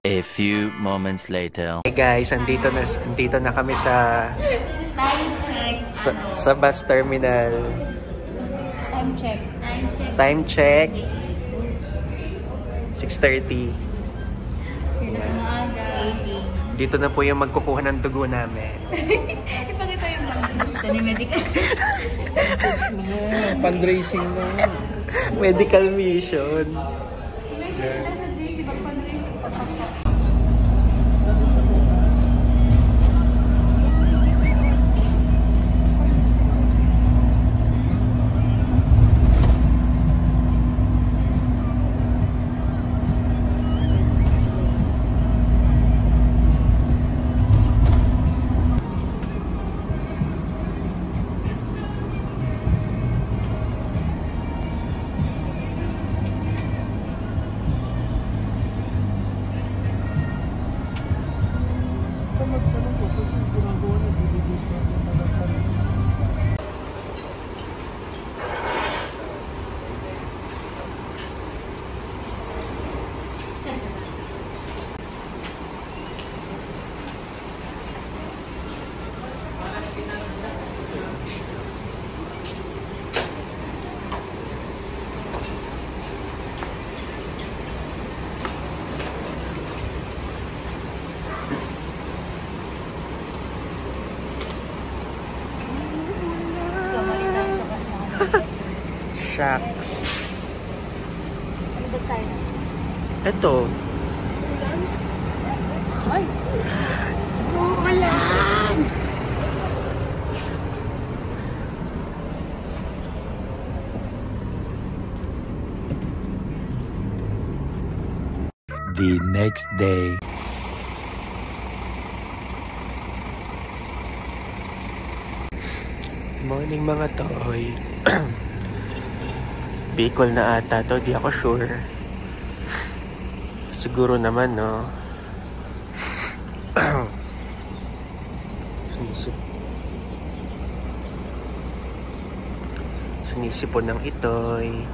A few moments later. Hey guys, andito na kami sa bus terminal. Time check. 6:30. Dito na po yung magkukuha ng dugo namin. Ipakita yung mga medical. Fundraising na. Medical mission. Shucks. Ano ba style? Ito. Ay! Ulan! The next day. Morning mga toy. Bicol na ata to, di ako sure. Siguro naman, no? Sinisipon ng itoy.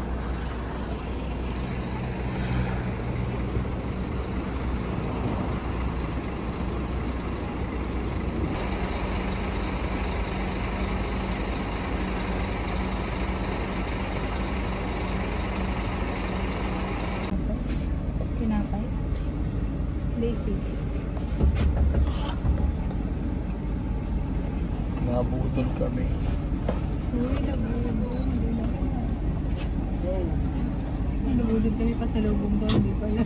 Pinapay. Basic. Nabudol kami. Uy, nabudol. Nabudol kami pa sa lubong ba? Hindi pala.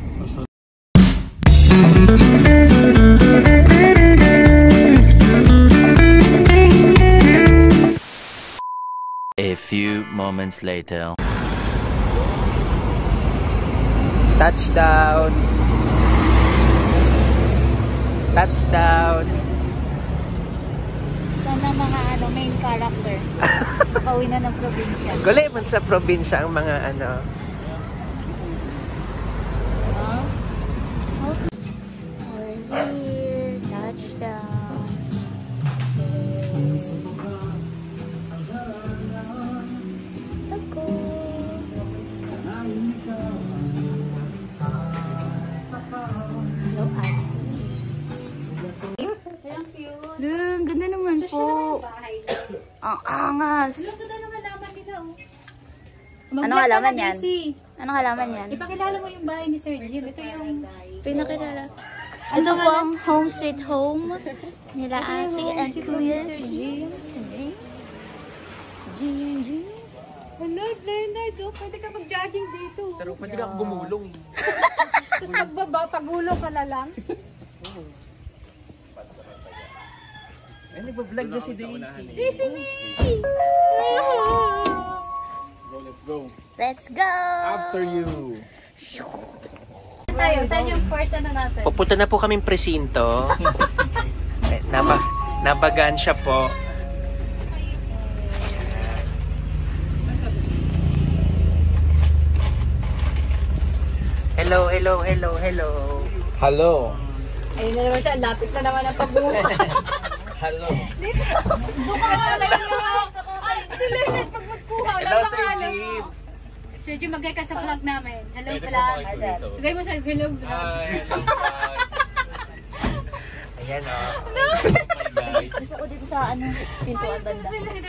A few moments later. Touchdown! Touchdown! Ito na mga main character. Pauwi na ng probinsya. Gulay man sa probinsya ang mga We're here. Touchdown. Ako. Hello, Atsi. Thank you. Ang ganda naman po. Ang angas. Anong halaman yan? Anong halaman yan? Ipakilala mo yung bahay ni Sir Jim. Ito yung Pinakilala. Ito po ang home sweet home nila Ate and Kuya Jim. Jim. Leonard, Leonard, oh, pwede ka mag-jogging dito. Pero pwede ka gumulong. Tapos pagbaba, pagulong ka na lang. Ay, nagbablog na si Daisy. Daisy me! Let's go. Let's go! After you. Tayo, saan yung first ano natin? Pupunta na po kaming presinto. Nabagaan siya po. Hello. Hello. Ayun na naman siya, lapit na naman ang pagbuka. Hello. Dito, doon ka na lang yung... Ay, si Leonard, pag magkuha, Hello, Sir Jim. Sir Jim, magay ka sa vlog namin. Hello, vlog. Ibigay mo, sir, hello, vlog. Hi, hello, vlog. Ayan o. Gusto ko dito sa ano, pintuan banda. Hindi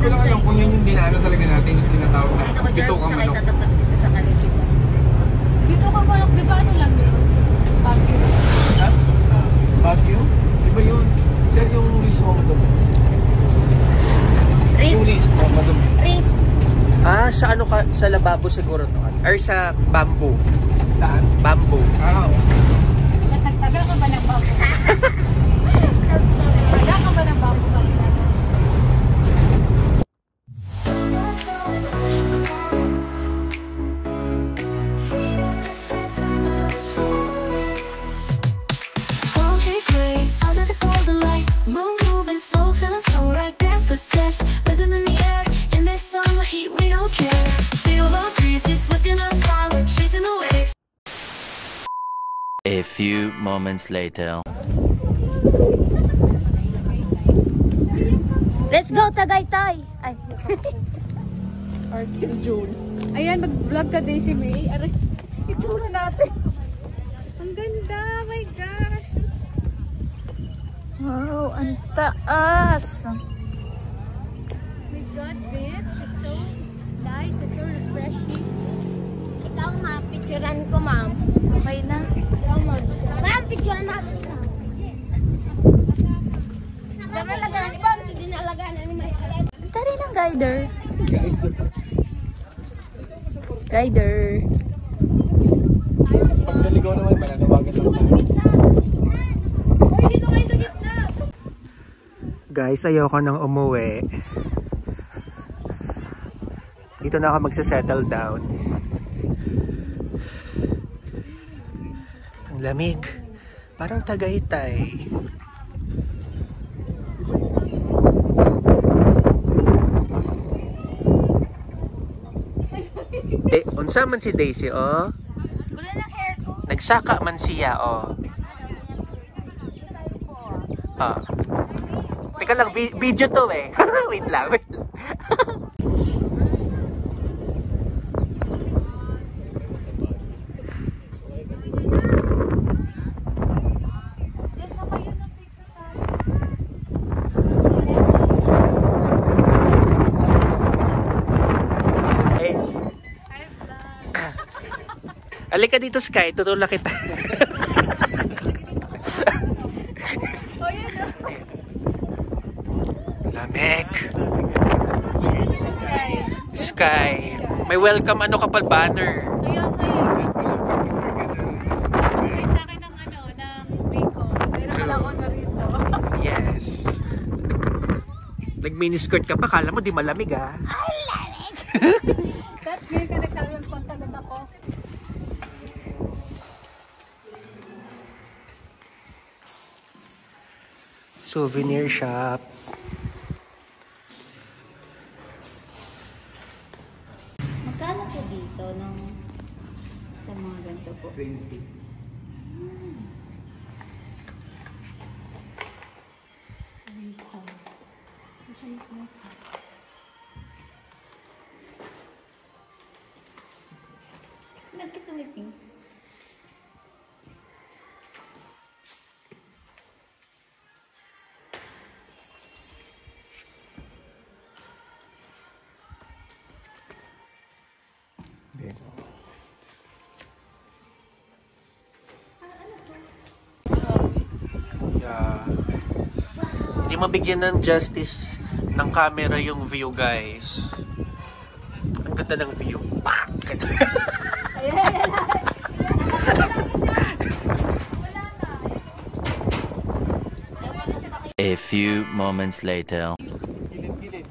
ko lang alam kung yun yung dinano talaga natin yung tinatawag na pito ka manok. Dito ka manok, di ba ano lang yun? Bagyo. Ha? Bagyo? Iba yun. Sir, yung list mo madumi. Yung list mo madumi. Riz. Sa ano ka? Sa lababo siguro to. Or sa bamboo. Saan? Bamboo. Oo. Nagtagal ka ba ng babo? Tagal ka ba ng babo? Steps rhythm in the air in this summer heat, we don't care. Feel the breezes lifting us high, we're chasing the waves. A few moments later. Let's go, Tagaytay! Ay, Arkin June. Ayan, mag-vlog ka, Daisy May. Aray, itsura natin. Ang ganda, my gosh. wow, ang taas! My God, bitch. It's so nice. It's so refreshing. Ikaw ma, picturean ko ma'am. Okay na. Ma'am, picturean natin ikaw. Dinalagaan, iba, dinalagaan na ni May. Tari ng guider. Guider. Pag naligaw naman, mananawagan lang. Uy, dito kayo sa gitna. Guys, ayoko nang umuwi. Dito na ako magsasettle down. Ang lamig. Parang Tagaytay. Unsa man si Daisy, oh? Wala ng hair ko. Nagsaka man siya, oh. Teka lang, video to eh. Wait lang, wait lang. Alika dito, Sky. Tutulak kita. Lamig. Sky. May welcome ano kapal banner. Kaya kayo. Kahit sa akin ng ano, ng Rico. Meron pala ako na rito. Yes. Nag-miniskirt ka pa. Kala mo di malamig, ah. That ngayon ka nagsabi ng pantalon ako. Souvenir shop. Magkano po dito nung sa mga ganito po? 20. Nagtutumiping. Yeah. Hindi mabigyan ng justice ng camera yung view, guys. Ang ganda ng view. Bang! A few moments later.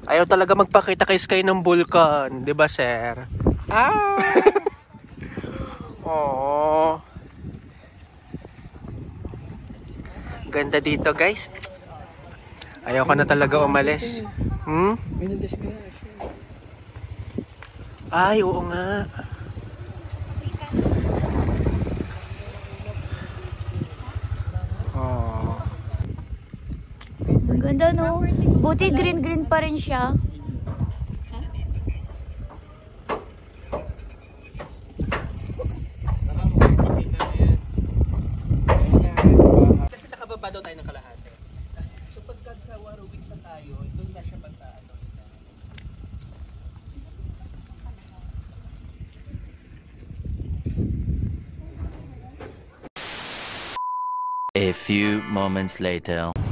Ayaw talaga magpakita kay Sky ng vulkan, 'di ba, sir? Oh. Ganda dito, guys. Ayaw ko na talaga umalis. Ay, oo nga. Oh. Ang ganda, no? Buti green-green pa rin siya. A few moments later. Kami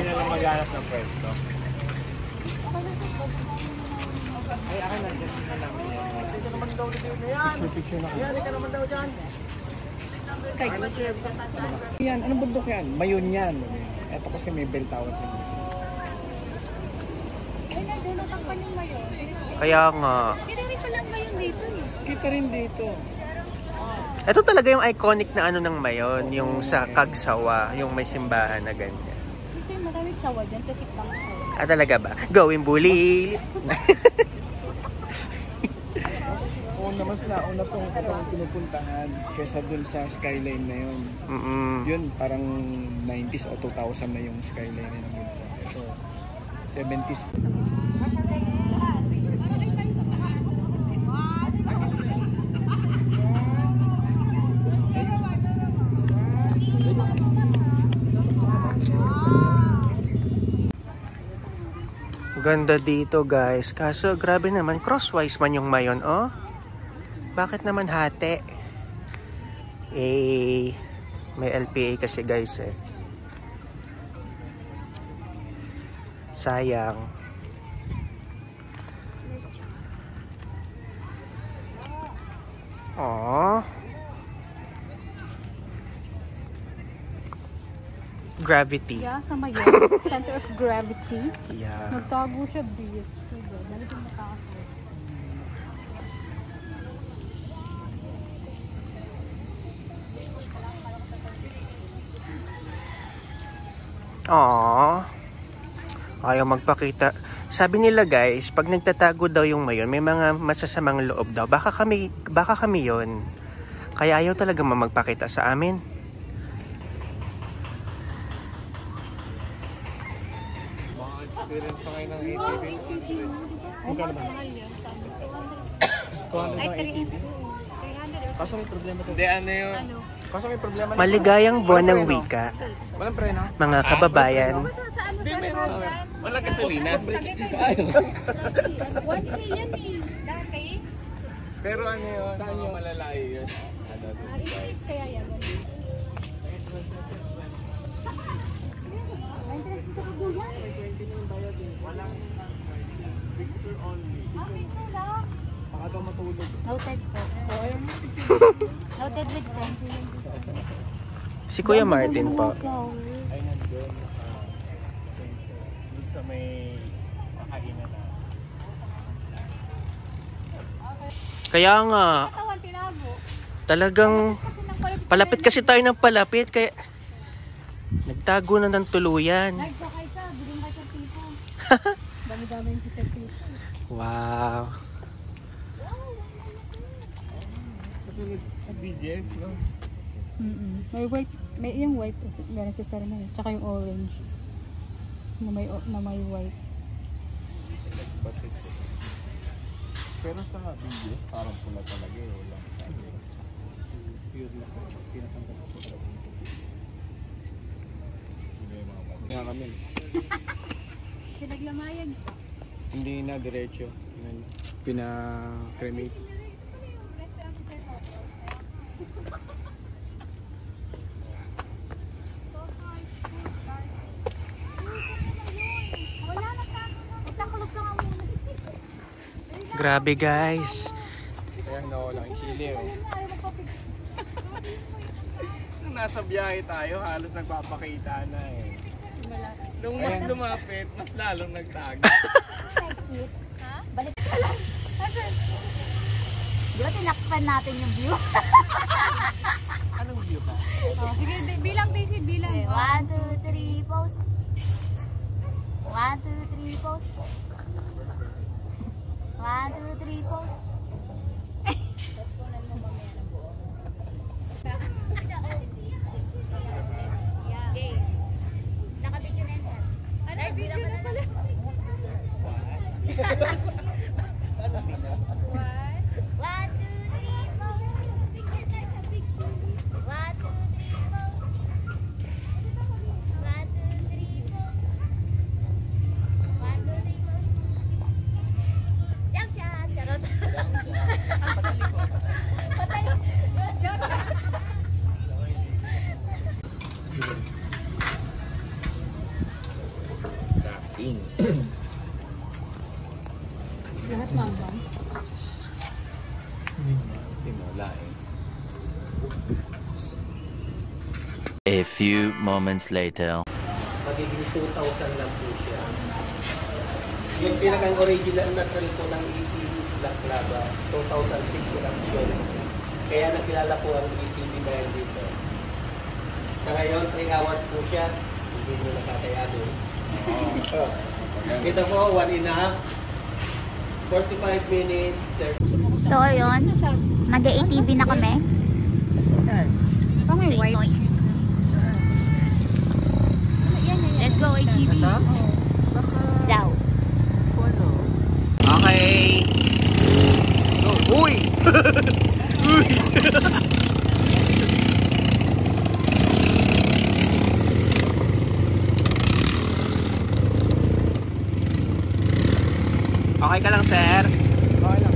na lang maghanap ng pwesto. Ay, akin na. Dito na namin yan. Dito naman daw dito na yan. Yan, ka naman daw dyan. Yan, anong bundok yan? Mayon yan. Ito kasi may bell tower sa inyo. Ay, nandun ang takpan yung mayon. Kaya nga. Kita rin palang mayon dito eh. Kita rin dito. Ito talaga yung iconic na ano ng Mayon, yung sa Kagsawa, yung may simbahan na ganyan. Kasi maraming sawa dyan kasi pang sawa. Ah, talaga ba? Going bully! Una, mas nauna itong pinupuntahan kesa dun sa skyline na yun. Yun, parang 90s o 2000 na yung skyline na yun. So, 70s. Ganda dito guys. Kaso grabe naman, crosswise man yung Mayon, oh. Bakit naman hati? Eh, may LPA kasi guys eh. Sayang. Aww. Gravity. Yeah, sa mayon. Center of gravity. Yeah. Nagtago siya dito. Dali kong matakaso. Aww. Ayaw magpakita. Sabi nila guys, pag nagtatago daw yung Mayon, may mga masasamang loob daw. Baka kami yon. Kaya ayaw talaga magpakita sa amin. Experience pa kayo ng ATV? Magkano ba? Ay, 300. Kaso may problema ito. Hindi, ano yun? Kaso may problema na. Maligayang buwan ng wika, Walang preno? mga kababayan. Sa ano Hindi, sa meron. Walang gasolina. 1K yan eh. Dati. Pero ano yun? Saan yung malalayo yun? Ilis kaya yan. Baka daw matulog. Noted po. Noted with friends. Si Kuya Martin po. Ay, nandun. Dito sa may kakainan na. Kaya nga, Katawan tinago. talagang palapit kasi tayo ng palapit. Kaya nagtago na ng tuluyan. Live ka kaysa. Biling kayo sa tipo. Dami-dami yung sa tipo. Wow. Sa BGS, no? May white. May yung white. Meron sa sarili. Tsaka yung orange. Na may white. Pero sa BGS, parang pula talaga eh. Wala. Pure lang. Pinatanggal ko sa talagang sa BGS. Hindi yung mga pati. Kaya kami. Pinaglamayan pa. Hindi na diretso. Pina-cremate. Grabe guys. Kaya nawala yung sili oh. Nung nasa biyahe tayo, halos nagpapakita na eh. Nung mas lumapit, mas lalong nagtago. Balik ka lang. Di ba tinakpan natin yung view? Anong view ba? Oh, sige, bilang Daisy, bilang. Okay, 1, 2, 3, pose. 1, 2, 3, pose. 1, 2, 3, pose. Nakabidyo na yun, sir. Ano, video na pala. One, 2, 3, pose. dating. Lahat mambang. Hindi mo, wala eh. A few moments later. Magiging 2,000 lang po siya. Yung pinakang original na trail po ng ETV is Black Lava, 2006 election. Kaya nakilala po ang ETV dahil dito. Sa ngayon, 3 hours po siya. Hindi nyo nakakayanin. Kita po, 1.5, 45 minutes, 30. So, ayun. Mag-ATV na kami. Ito may white. Let's go, ATV. Zao. Okay. Uy! Uy! Okay ka lang, sir? Okay lang.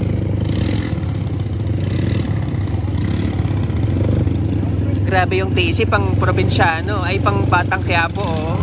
Grabe yung TC, pang probinsyano. Ay, pang Batang Quiapo, oh.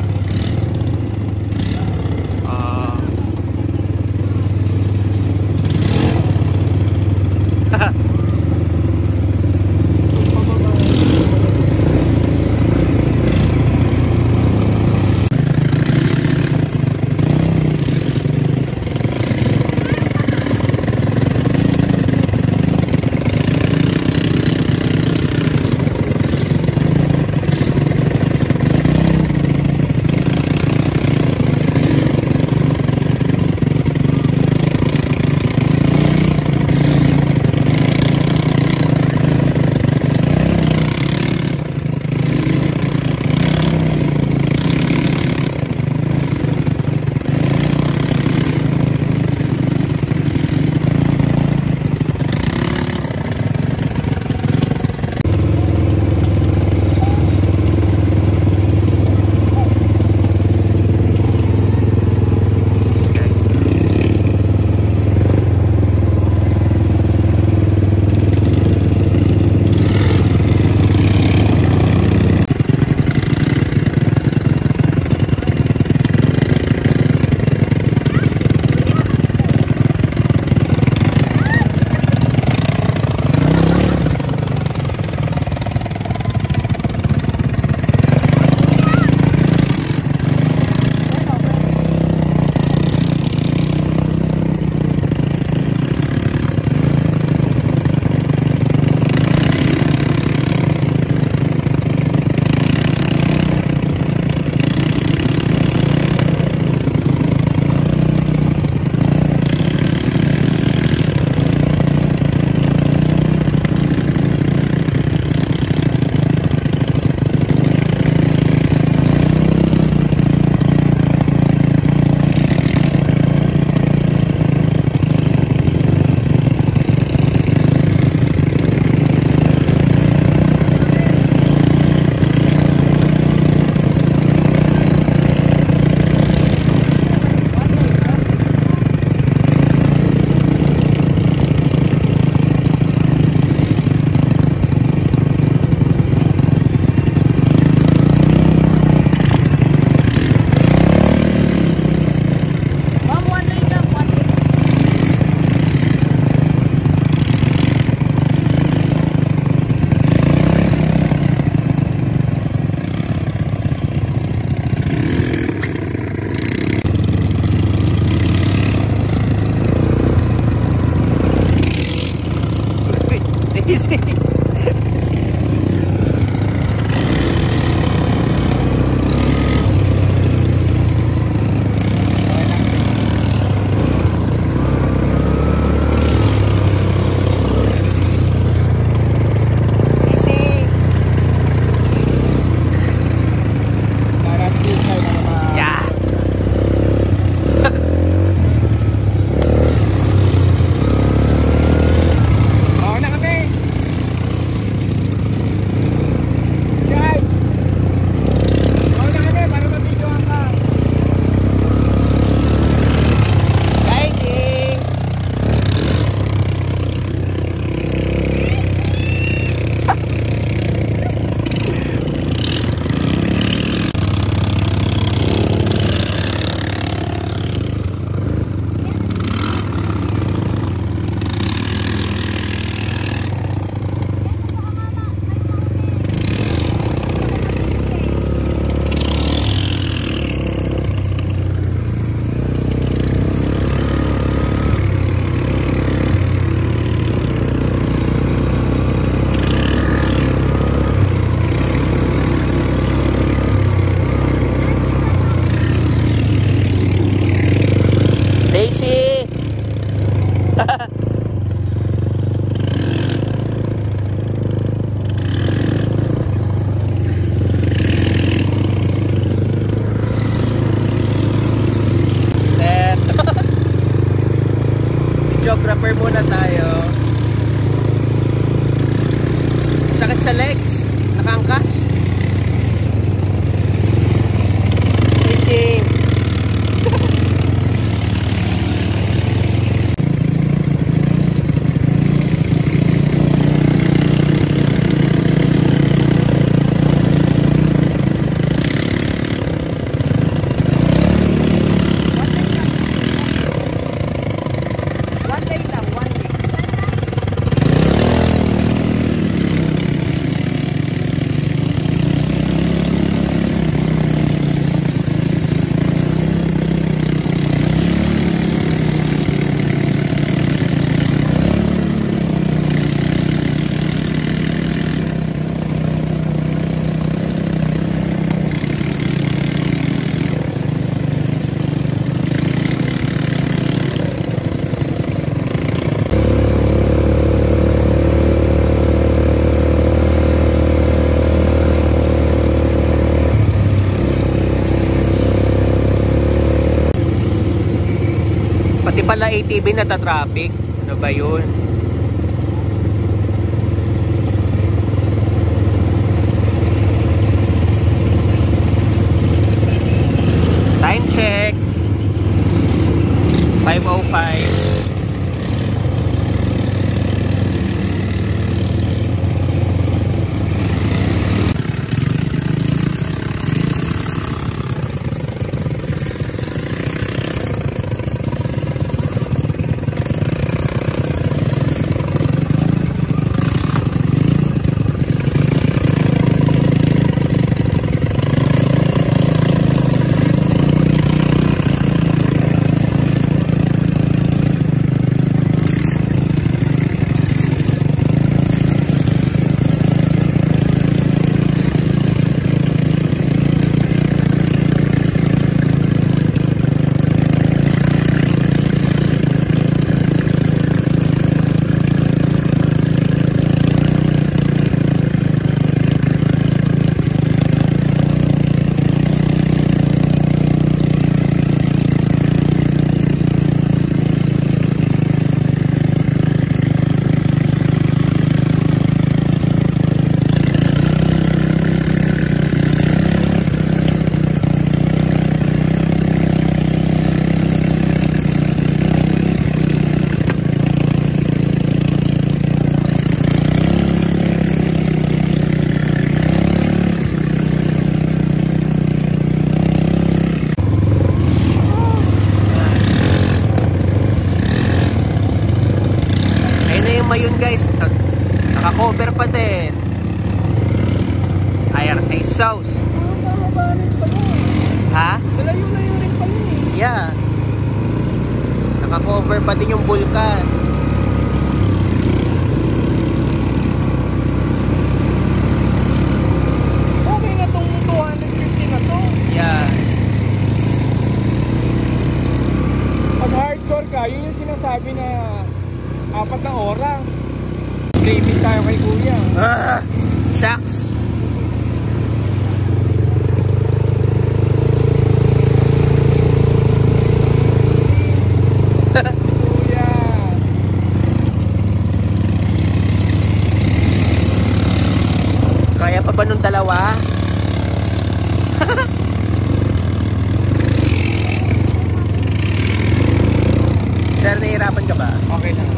Casey! Videographer muna tayo. Sakit sa legs. Nakangkas. Fishing. Pati pala ATV nata-traffic. Ano ba yun? Time check. 5:05. Ayun guys, naka-cover pa din. IRT South. Ha? Malayo-layo rin pala eh. Yeah. Naka-cover pa din yung bulkan. Okay na tong 250 na to. Yeah. Pag hardcore ka, yun yung sinasabi na 4 na oras. Blaming tayo kay kuya. Shucks. Kuya. Kaya pa ba nung dalawa? Sir, nahihirapan ka ba? Okay na.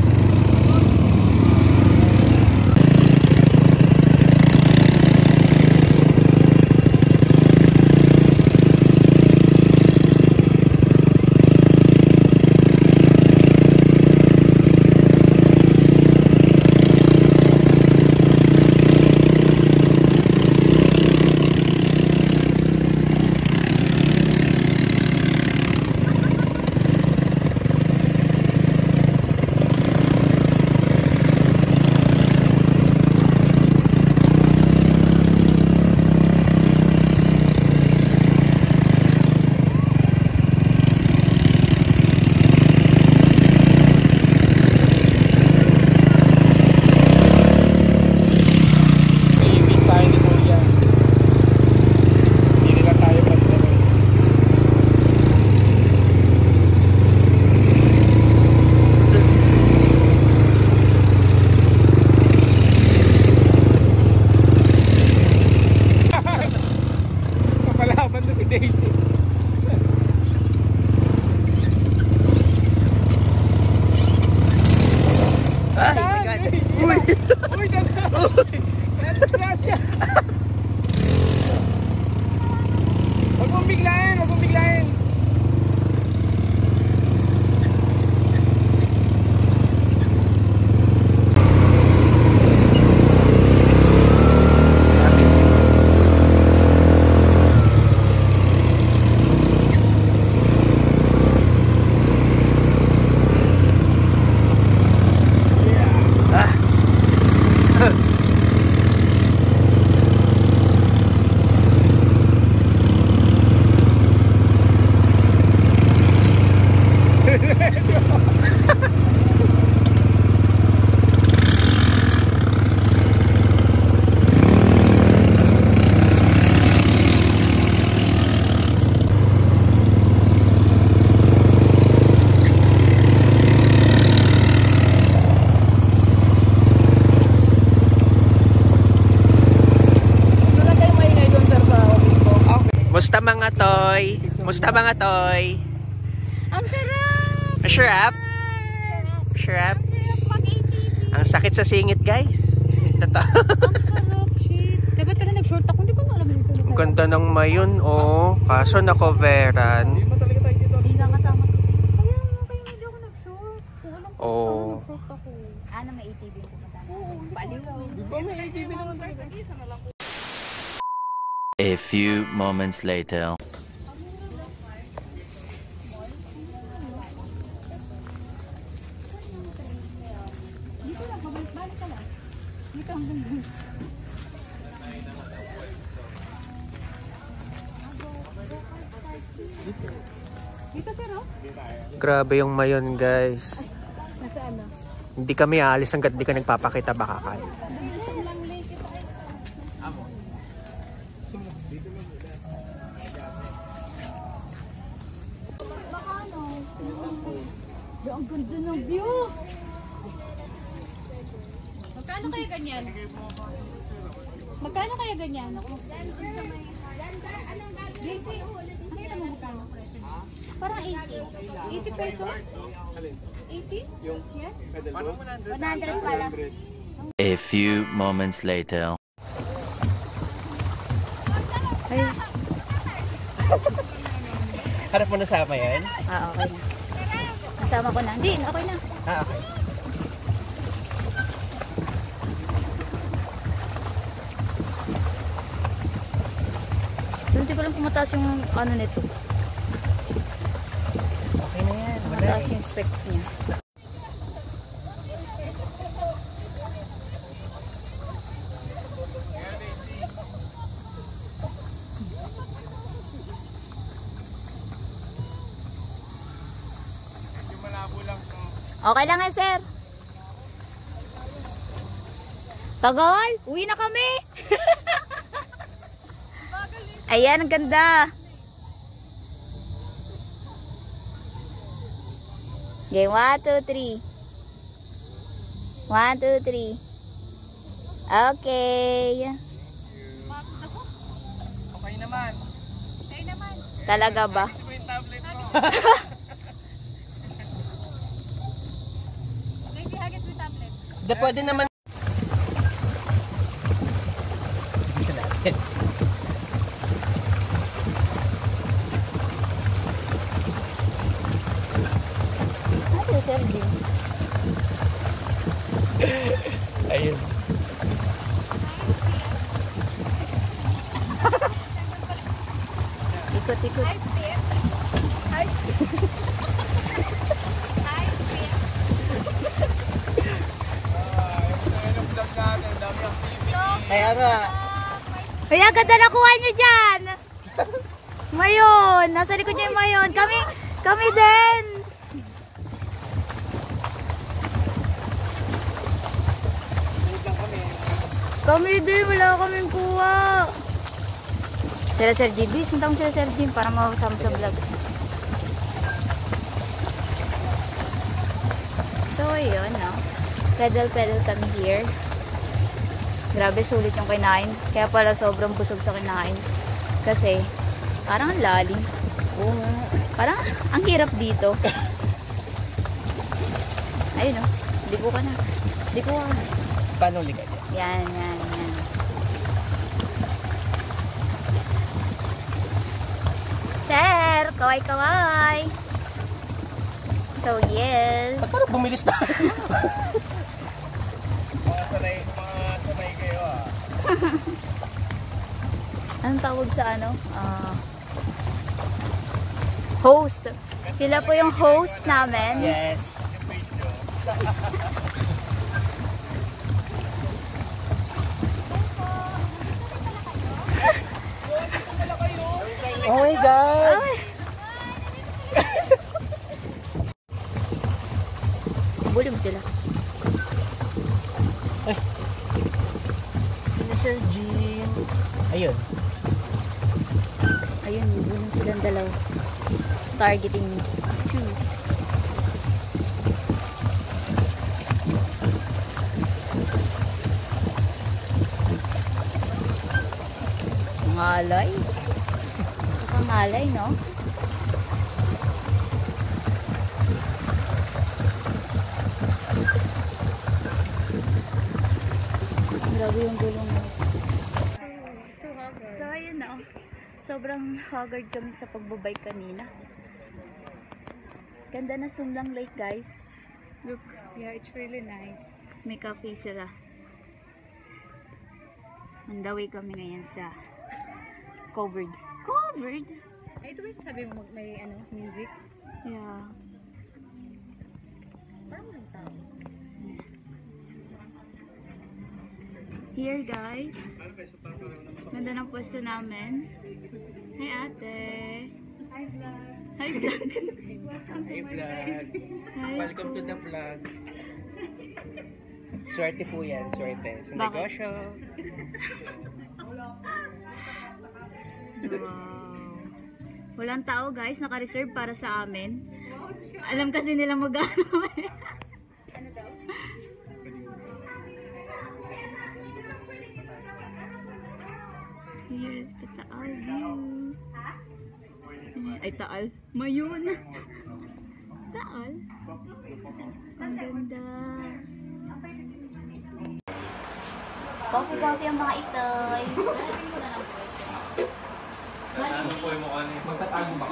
Musta mga toy? Musta mga toy? Ang sarap! Masarap? Masarap? Ang sakit sa singit, guys. Totoo. Ang sarap, shit. Dapat pala nag-short ako. Hindi ko na alam ito. Ang ganda ng mayon, oh. Kaso na-coveran. Hindi mo talaga tayo dito. Hindi nga kasama. Kaya hindi ako nag-short. Kung alam ko, Oo. nag-short ako. Ano, may ATV yung pupunta? Baliw. Di ba may ATV naman talaga? A few moments later. Dito, sir, oh. Grabe yung mayon, guys. Nasaan na? Hindi kami aalis hanggat di ka nagpapakita baka kayo. Ang ganda ng view! Magkano kaya ganyan? Magkano kaya ganyan? Daisy, nakita mo magkano? Parang 80. 80 pesos? 80? Yung Yan? pedal ko? 100 pala. A few moments later. Harap mo na sa yan? Ah, okay na. Kasama ko na. Hindi, okay na. Ah, okay. Hindi ko lang pumataas yung ano nito. Okay na yan. Wala. Mataas yung specs niya. Okay lang eh, sir. Tagal! Uwi na kami! Ayan, ang ganda! Okay, 1, 2, 3. 1, 2, 3. Okay. Okay naman. Talaga ba? Gusto mo yung tablet mo? Da, pwede naman. Isa natin. Ano, Sir Jim? Ayun. Ikot-ikot. Kaya nga. Kaya ganda nakuha nyo dyan. Mayon. Nasa likod niya yung mayon. Kami din. Kami din. Wala kaming kuha. Sila Sir Jim. Bis, muntang sila Sir Jim para makasama sa vlog. So, yun, no? Pedal kami here. Grabe, sulit yung kinain. Kaya pala sobrang busog sa kinain. Kasi, parang ang lalim. Parang ang hirap dito. Ayun, no? Liko ka na. Liko ka. Paano ligay? Yan. Sir, kaway-kaway. So, yes. Ba't parang bumilis na? Mga sanay kayo ah. Anong tawag sa ano? Host. Sila po yung host namin. Yes. Oh my God! Ay. Huli mo sila. Sino Sir Jean? Ayun. Ayun, huli mo silang dalawa. Targeting 2. Ngalay. Ngalay, no? Grabe yung gulong mo. So, ayun na. Sobrang haggard kami sa pagbabike kanina. Ganda na Sumlang Lake, guys. Look. Yeah, it's really nice. May cafe sila. On the way kami ngayon sa covered. Covered? Ay, ito ba sabi mo may ano, music? Yeah. Parang ng tao. Here, guys. Ganda ng pwesto namin. Hi, ate. Hi, vlog. Hi, vlog. Hey vlog. Hi. Welcome to the vlog. Swerte po yan, swerte. Sa Bakit? negosyo. Wow. Walang tao, guys. Naka-reserve para sa amin. Alam kasi nila mag-ano. Here's the Taal view. Ay, Taal. Mayon. Taal. Ang ganda. Coffee ang mga itoy. Ano po yung mukha niya? Magtatago ba?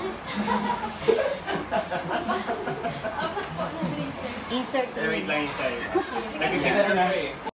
Insert. Wait lang yung tayo. Nagkikita na eh.